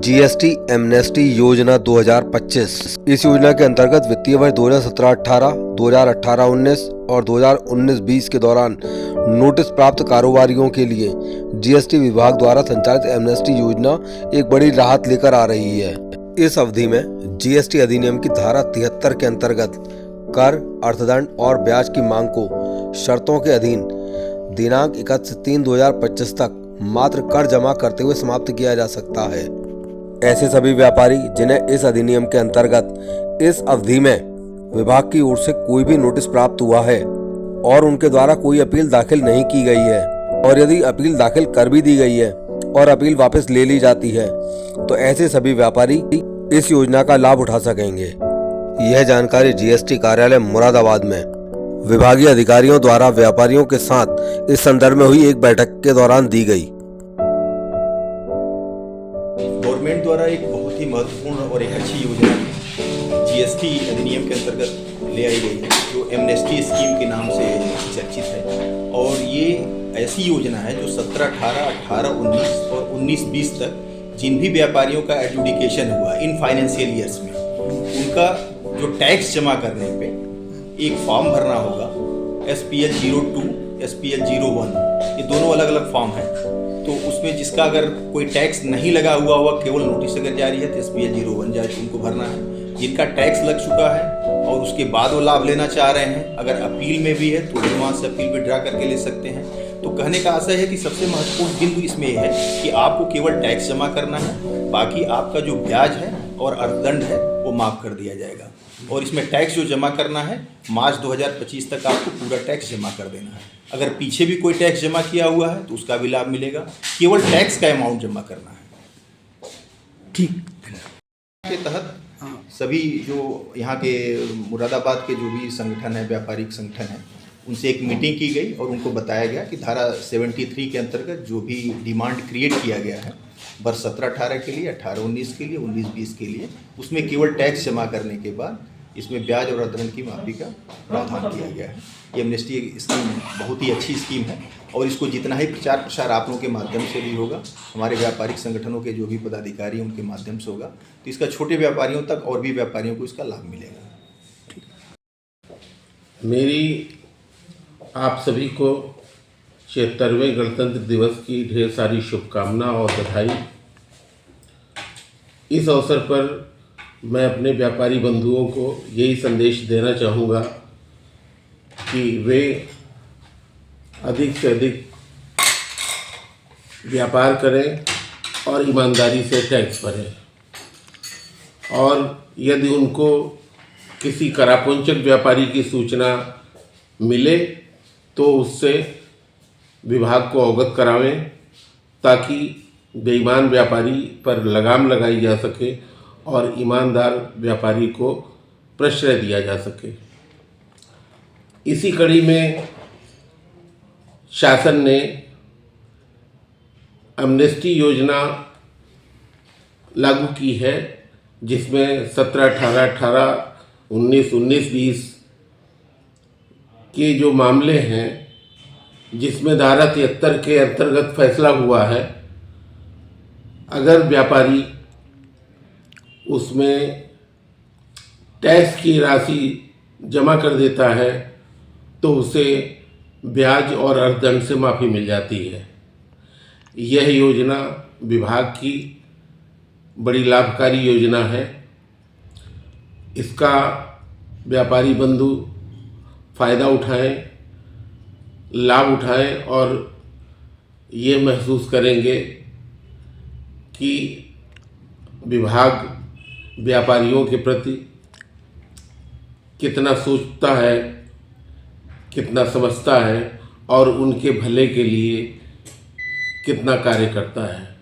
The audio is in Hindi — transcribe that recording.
जीएसटी एमनेस्टी योजना 2025। इस योजना के अंतर्गत वित्तीय वर्ष 2017-18, 2018-19 और 2019-20 के दौरान नोटिस प्राप्त कारोबारियों के लिए जीएसटी विभाग द्वारा संचालित एमनेस्टी योजना एक बड़ी राहत लेकर आ रही है। इस अवधि में जीएसटी अधिनियम की धारा 73 के अंतर्गत कर, अर्थदंड और ब्याज की मांग को शर्तों के अधीन दिनांक 31/3/2025 तक मात्र कर जमा करते हुए समाप्त किया जा सकता है। ऐसे सभी व्यापारी जिन्हें इस अधिनियम के अंतर्गत इस अवधि में विभाग की ओर से कोई भी नोटिस प्राप्त हुआ है और उनके द्वारा कोई अपील दाखिल नहीं की गई है, और यदि अपील दाखिल कर भी दी गई है और अपील वापस ले ली जाती है, तो ऐसे सभी व्यापारी इस योजना का लाभ उठा सकेंगे। यह जानकारी जीएसटी कार्यालय मुरादाबाद में विभागीय अधिकारियों द्वारा व्यापारियों के साथ इस संदर्भ में हुई एक बैठक के दौरान दी गई। गवर्नमेंट द्वारा एक बहुत ही महत्वपूर्ण और एक अच्छी योजना जीएसटी अधिनियम के अंतर्गत ले आई गई है, जो एमनेस्टी स्कीम के नाम से चर्चित है। और ये ऐसी योजना है जो 17-18, 18-19 और 19-20 तक जिन भी व्यापारियों का एडजुडिकेशन हुआ इन फाइनेंशियल ईयर्स में, उनका जो टैक्स जमा करने पे एक फॉर्म भरना होगा। SPL 02, SPL 01, ये दोनों अलग अलग फॉर्म हैं। तो उसमें जिसका अगर कोई टैक्स नहीं लगा हुआ केवल नोटिस अगर जारी है तो SPL 01 जाए तो उनको भरना है। जिनका टैक्स लग चुका है और उसके बाद वो लाभ लेना चाह रहे हैं, अगर अपील में भी है तो एडवांस से अपील विड्रा करके ले सकते हैं। तो कहने का आशय है कि सबसे महत्वपूर्ण बिंदु इसमें यह है कि आपको केवल टैक्स जमा करना है, बाकी आपका जो ब्याज है और अर्थदंड है वो माफ़ कर दिया जाएगा। और इसमें टैक्स जो जमा करना है मार्च 2025 तक आपको पूरा टैक्स जमा कर देना है। अगर पीछे भी कोई टैक्स जमा किया हुआ है तो उसका भी लाभ मिलेगा, केवल टैक्स का अमाउंट जमा करना है। ठीक के तहत सभी जो यहाँ के मुरादाबाद के जो भी संगठन है, व्यापारिक संगठन है, उनसे एक मीटिंग की गई और उनको बताया गया कि धारा 73 के अंतर्गत जो भी डिमांड क्रिएट किया गया है वर्ष 17-18 के लिए, 18-19 के लिए, 19-20 के लिए, उसमें केवल टैक्स जमा करने के बाद इसमें ब्याज और अर्थदंड की माफी का प्रावधान किया गया है। ये एमनेस्टी स्कीम बहुत ही अच्छी स्कीम है और इसको जितना ही प्रचार प्रसार आप लोगों के माध्यम से भी होगा, हमारे व्यापारिक संगठनों के जो भी पदाधिकारी उनके माध्यम से होगा, तो इसका छोटे व्यापारियों तक और भी व्यापारियों को इसका लाभ मिलेगा। मेरी आप सभी को 76वें गणतंत्र दिवस की ढेर सारी शुभकामना और बधाई। इस अवसर पर मैं अपने व्यापारी बंधुओं को यही संदेश देना चाहूँगा कि वे अधिक से अधिक व्यापार करें और ईमानदारी से टैक्स भरें, और यदि उनको किसी करापुंचक व्यापारी की सूचना मिले तो उससे विभाग को अवगत करावें, ताकि बेईमान व्यापारी पर लगाम लगाई जा सके और ईमानदार व्यापारी को प्रश्रय दिया जा सके। इसी कड़ी में शासन ने एमनेस्टी योजना लागू की है, जिसमें 17-18, 19-20 के जो मामले हैं, जिसमें धारा 73 के अंतर्गत फैसला हुआ है, अगर व्यापारी उसमें टैक्स की राशि जमा कर देता है तो उसे ब्याज और अर्थदंड से माफ़ी मिल जाती है। यह योजना विभाग की बड़ी लाभकारी योजना है। इसका व्यापारी बंधु फ़ायदा उठाएं, लाभ उठाएं और ये महसूस करेंगे कि विभाग व्यापारियों के प्रति कितना सोचता है, कितना समझता है और उनके भले के लिए कितना कार्य करता है।